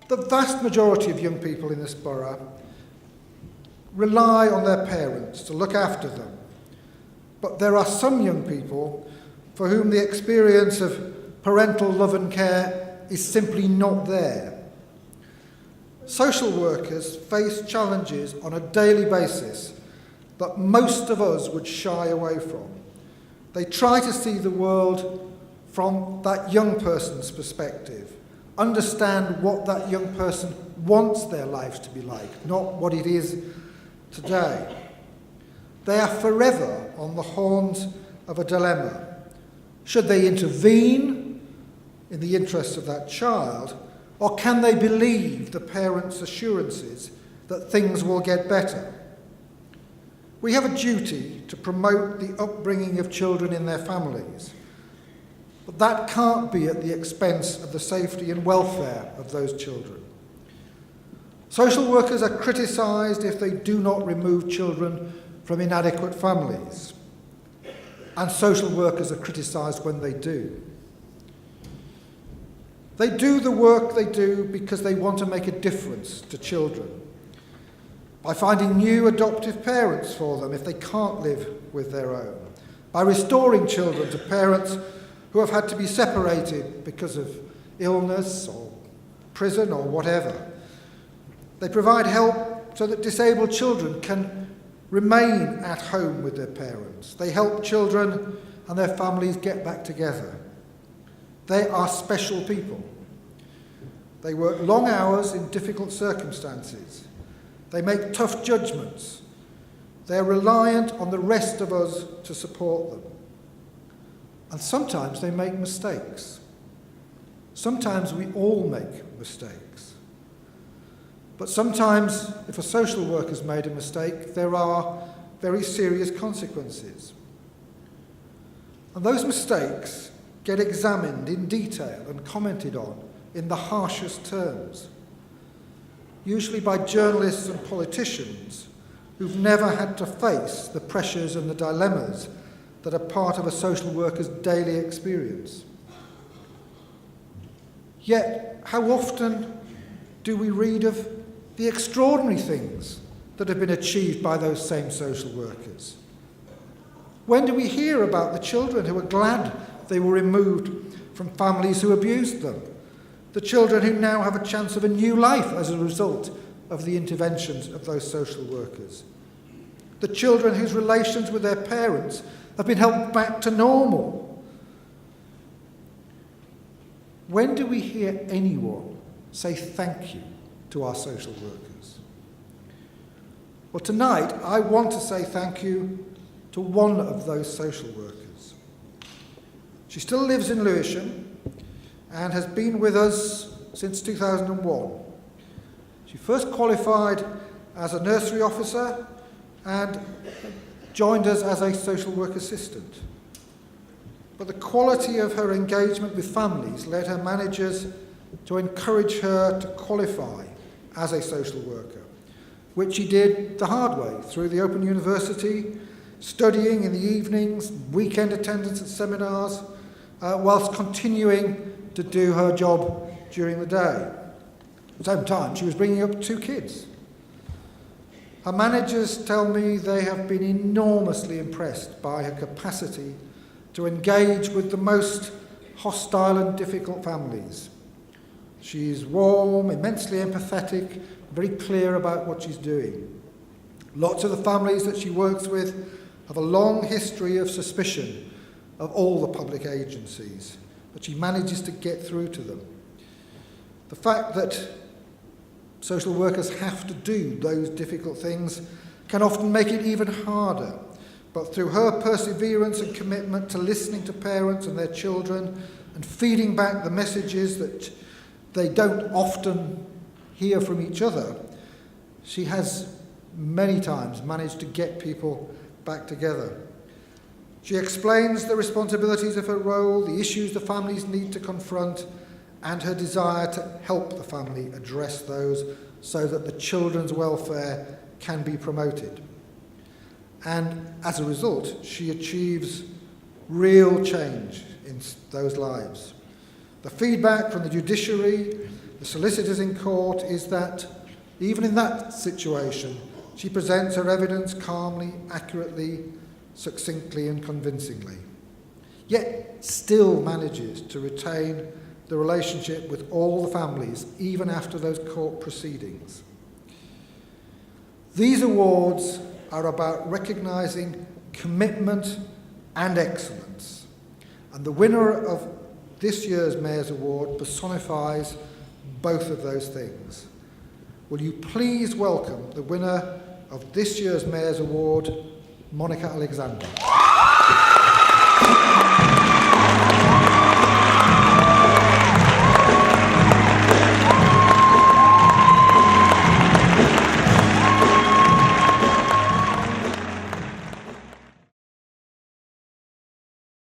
The vast majority of young people in this borough rely on their parents to look after them. But there are some young people for whom the experience of parental love and care is simply not there. Social workers face challenges on a daily basis that most of us would shy away from. They try to see the world from that young person's perspective, understand what that young person wants their lives to be like, not what it is today. They are forever on the horns of a dilemma. Should they intervene in the interests of that child, or can they believe the parents' assurances that things will get better? We have a duty to promote the upbringing of children in their families, but that can't be at the expense of the safety and welfare of those children. Social workers are criticised if they do not remove children from inadequate families, and social workers are criticised when they do. They do the work they do because they want to make a difference to children, by finding new adoptive parents for them if they can't live with their own, by restoring children to parents who have had to be separated because of illness or prison or whatever. They provide help so that disabled children can remain at home with their parents. They help children and their families get back together. They are special people. They work long hours in difficult circumstances. They make tough judgments. They are reliant on the rest of us to support them. And sometimes they make mistakes. Sometimes we all make mistakes. But sometimes, if a social worker's made a mistake, there are very serious consequences. And those mistakes get examined in detail and commented on in the harshest terms, usually by journalists and politicians who've never had to face the pressures and the dilemmas that are part of a social worker's daily experience. Yet, how often do we read of the extraordinary things that have been achieved by those same social workers? When do we hear about the children who are glad they were removed from families who abused them? The children who now have a chance of a new life as a result of the interventions of those social workers? The children whose relations with their parents have been helped back to normal? When do we hear anyone say thank you to our social workers? Well, tonight I want to say thank you to one of those social workers. She still lives in Lewisham and has been with us since 2001. She first qualified as a nursery officer and joined us as a social work assistant. But the quality of her engagement with families led her managers to encourage her to qualify as a social worker, which she did the hard way through the Open University, studying in the evenings, weekend attendance at seminars, whilst continuing to do her job during the day. At the same time, she was bringing up 2 kids. Her managers tell me they have been enormously impressed by her capacity to engage with the most hostile and difficult families. She's warm, immensely empathetic, very clear about what she's doing. Lots of the families that she works with have a long history of suspicion of all the public agencies, but she manages to get through to them. The fact that social workers have to do those difficult things can often make it even harder, but through her perseverance and commitment to listening to parents and their children and feeding back the messages that they don't often hear from each other, she has many times managed to get people back together. She explains the responsibilities of her role, the issues the families need to confront, and her desire to help the family address those so that the children's welfare can be promoted. And as a result, she achieves real change in those lives. The feedback from the judiciary, the solicitors in court, is that even in that situation, she presents her evidence calmly, accurately, succinctly and convincingly, yet still manages to retain the relationship with all the families, even after those court proceedings. These awards are about recognising commitment and excellence, and the winner of this year's Mayor's Award personifies both of those things. Will you please welcome the winner of this year's Mayor's Award, Monica Alexander.